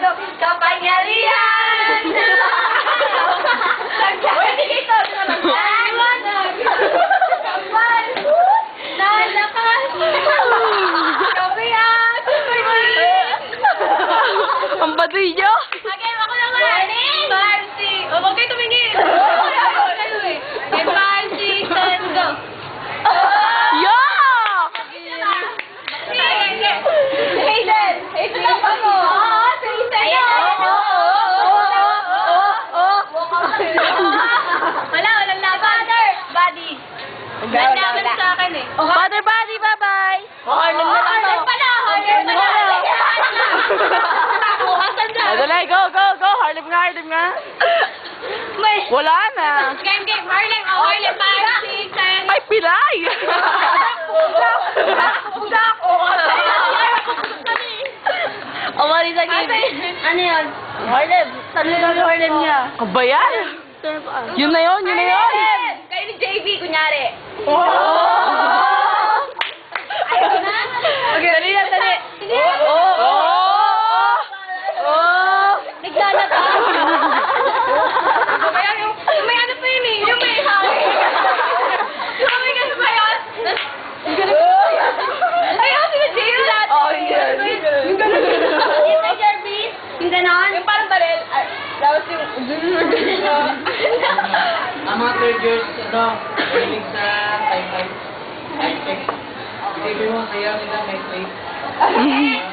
ito, kapangyarihan! Uy, hindi ito! Liwanag! Kapal! Nalakas! Kapiyan! Ang baduy nyo! Okay, ako naman! 5, 6... O, huwag kayo tumingin! Okay, 5, 6, 7, go! Yo! Hazel! Hazel ako mo! Walang laban. Buddy. Naglaban sa akin eh. Father Buddy, bye-bye! Harlem pala! Harlem pala! Asan dyan? Dali, go, go, go! Harlem nga! Wala na! Game! Harlem! Harlem! 5, 6, 7... Ay, pilay! Pudak! Umali sa game. Ano yun? Harlem. Harlem niya. Kabayan? Yun na yun. Kayo ni JB, kunyari. Oh! Ayaw na? Okay, dali. Naglalata. Yung may ano pa yun eh. Yung may hangin. Yung may ano ba yun? Ayaw sila JB lahat. Oh, yes. Yung gano'n. Yung Tiger Beat. Yung gano'n. Yung parang baril. Tapos yung... Ang mga third years, mahilig sa high-five. High-tech. Isipin mo, kaya nila may place.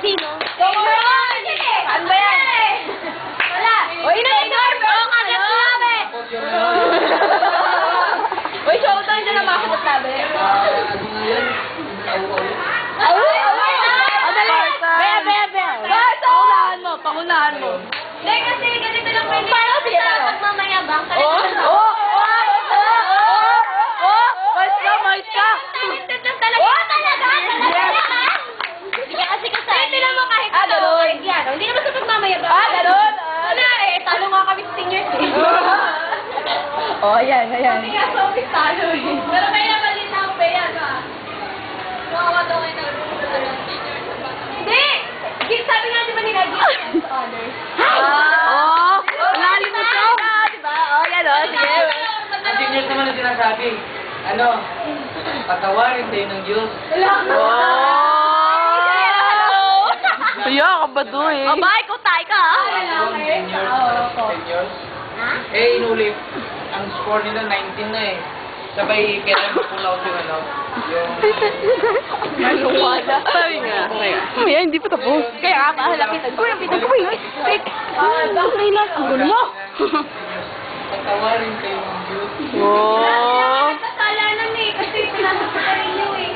Sino? Ano ba yan? Wala. O, ina-ignore. Oo nga, that's labi. Tapos yung ano, Uy, showtime dyan ang makakot labi. ano nga yan? Pangunahan mo. Hindi, kasi ganito lang pwede. Paano sila pagmamayabang? Mais ka! Talented lang talaga. Oo, talaga. Hindi ka kasi kasali. Hindi naman kahit ito. Kahit yan. Hindi naman sa pagmamayabang. Ganon. Wala eh. Talo nga kami sa seniors eh. Oh, ayan. Hindi nga sa office talo eh. Pero may nabalita na ako pa yan ah. Makawa daw kayo na Hindi! Sabi nga di ba nila, give to others. Oh! Lalim mo to! Diba? Oh, yan o. Sige. Ang seniors naman ang sinasabi, ano, patawarin tayo ng Diyos. Oh! Kaya ka ba doon eh? Aba, ikaw tayo ka ah. Seniors. Eh, inulit. Ang score nila 19 na eh. Sabay, kailan pull out yung ano, yung... Wala. Sabi nga. Mamaya, hindi pa tapos. Kaya nga ba, lapitan ko. Lapitan ko. Wait. Okay na. Ang gulo mo. Patawarin tayo ng Diyos. Oh! Kasalanan eh. Kasi pinasok ko rin nyo eh.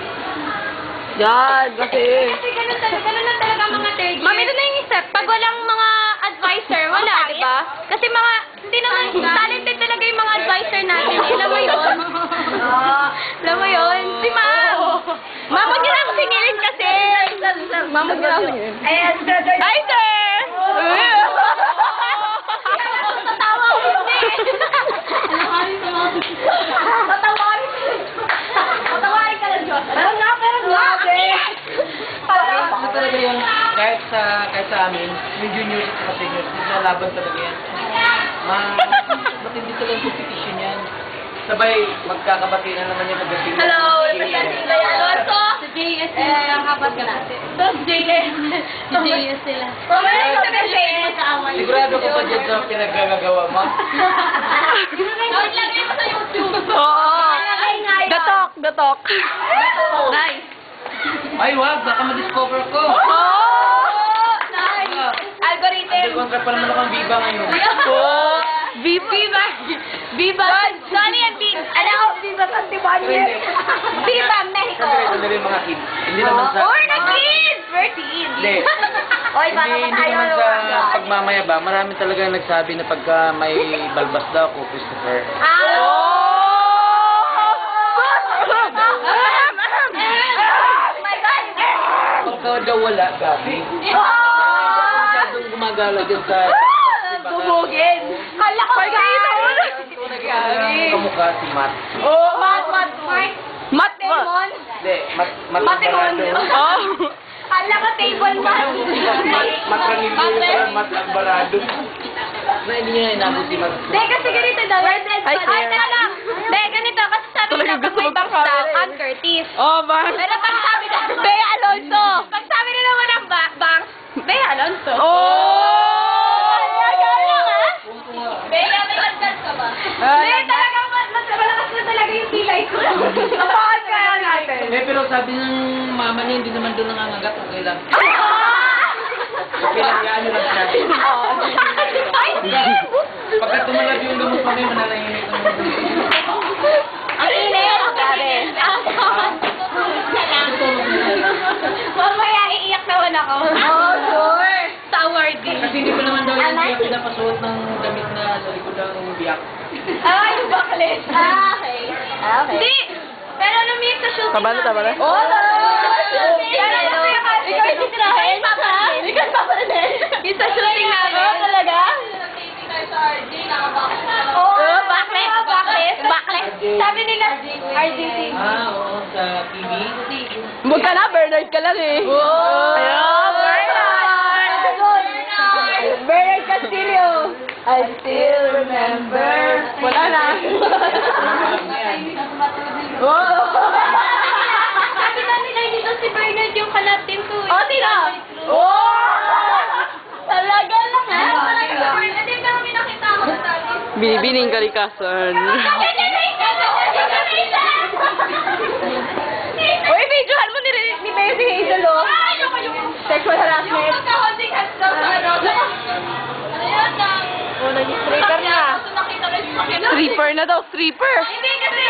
Yan, kasi. Kasi ganun lang talaga mga third year. Mami, doon na yung step. Pag walang mga advisor, wala, di ba? Kasi mga, hindi naman, talented talaga yung mga advisor natin. Alam mo yun? Alam mo yun? Si Ma'am. Mamod nyo lang singilin kasi. Mamod nyo lang singilin. Ayan, advisor! Tatawa ko hindi. Tatawarin ka lang, Diyos. Pero nga. Ano talaga yung, kahit sa amin, yung juniors at seniors, laban talaga yan. Matindi talaga yung competition yan. Sabay, magkakabati na naman yung pagdating. Hello, representing Bayan Alonso. Sa JS sila. Nakapat ka natin. Sa JS. Sa JS sila. Sigurado ka pa dyan sa pinagkagagawa mo? Lagay mo sa YouTube. Oo. Gatok. Nice. Ay, wag, baka ma-discover ko. Oh! Nice. Algorithm. Under contract pa naman ako ng Viva ngayon. Oh! VP ba? Viva. Johnny and Viva. Ano ako? Viva 21 years. Viva, Mexico. Sandali yung mga kids. Hindi naman sa... We're the kids. We're teens. Hindi. Oy, baka Hindi tayo. naman sa pagmamayaba. Marami talaga nagsabi na pagka may balbas daw ako, Christopher. Oh! Oh my God. Pagka daw wala, Gabi. Masyadong gumagala dyan sa... Bubugin. Kala ko Kamukha si Matt. Oh, Matt. Mat ba? Damon. Hindi, Matt Matt Damon. Barado. Oh! Kala ko table Matranilo yung parang Mat Alvarado. Na hindi nyo na inabot si Mat. Hindi, kasi ganito daw. Ay, teka lang. Hindi, ganito. Kasi sabi nila Talagang pag gusto may bangs daw, magpapare. Ann Curtis. Oh, man. Pero pag sabi na, Bea Alonso. pag sabi nila walang bangs, Bea Alonso. Oh! Bea, may landas ka ba? Ay, Hindi, talagang malakas na talaga yung kilay ko. Kapag kaya natin. Eh, pero sabi ng mama niya, hindi naman doon nangangagat. Okay lang. Okay lang, ano lang natin. Ay, Pagka tumalab yung gamot pa may mananahimik ng ang init. Grabe. Mamaya iiyak naman ako. Oh, sure. Sa awarding. Kasi hindi pa naman daw yung biyak pinapasuot ng damit na sa likod ng biyak. Ah, yung backless. Ah, okay. Hindi. Pero lumiit sa shooting Tama na, tama na. Oh, ikaw yung titirahin, Papa? Ikaw yung Papa na yung sa shooting namin. Oh, talaga? Oh, backless. Backless. Sabi nila, RGT. Ah, oo, sa TV. Huwag ka na, Bernard ka lang eh. Oh, Ayan, Bernard! Bernard Castillo. I still remember. Wala na. Oh! Sabi na nila dito si Bernard yung kalatin ko. Oh, tino! Oh! Talaga lang ha? Hindi ba kami nakita ako sa dati? Binibining kalikasan. Uy, videohan mo ni Baby Hazel, oh. Sexual harassment. Magka-holding hands daw sa ano. Ano yan? Oh, nag-stripper na. Stripper na daw, stripper. Hindi kasi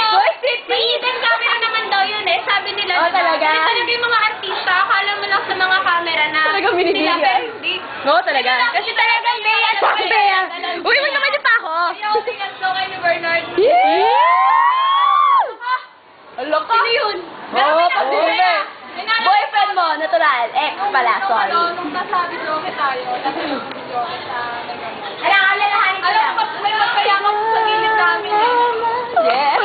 may hidden camera naman daw yun eh. Sabi nila. Oh, talaga? Kasi talaga yung mga artista, akala mo lang sa mga camera na. Talagang binibigyan? sila, pero hindi. Oo, talaga. Kasi talagang Bea. Bakit Bea? Uy, wag naman pa ako. Ayaw, tingnan ko kay ni Bernard. Yeah! Sino yun? Oo, pag-uwi. Boyfriend mo, natural. Ex pala, sorry. Nung nasabi joke tayo, tapos joke sa alalahanin ko lang. Alam mo, may magkayakap sa gilid namin eh. Yes.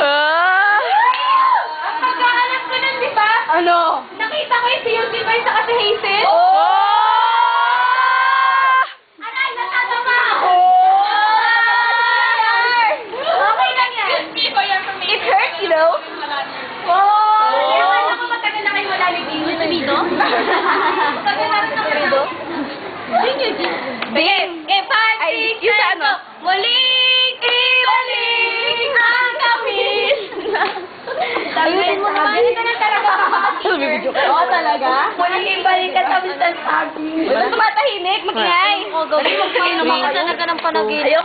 Ang pagkahanap ko nun, di ba? Ano? Nakita ko yung si Yusi Bay sa kasi Hazel. Oh! Aray, natatama ako. Okay lang yan. It hurts, you know? Ewan ako matagal na kayo wala ni Dino. Dino? Matagal na rin ako dito. Bing! Party! Ay, yung sa ano? Muling ibalik ang gamis. Ayusin mo naman. Ito na talaga kapatid. Bibidyo ka. Oo, talaga? Muling ibalik ka sa Mr. Sabi. Ba't tumatahimik? Magingay. Oo, gawin mo. Minsan ka ng panaginip.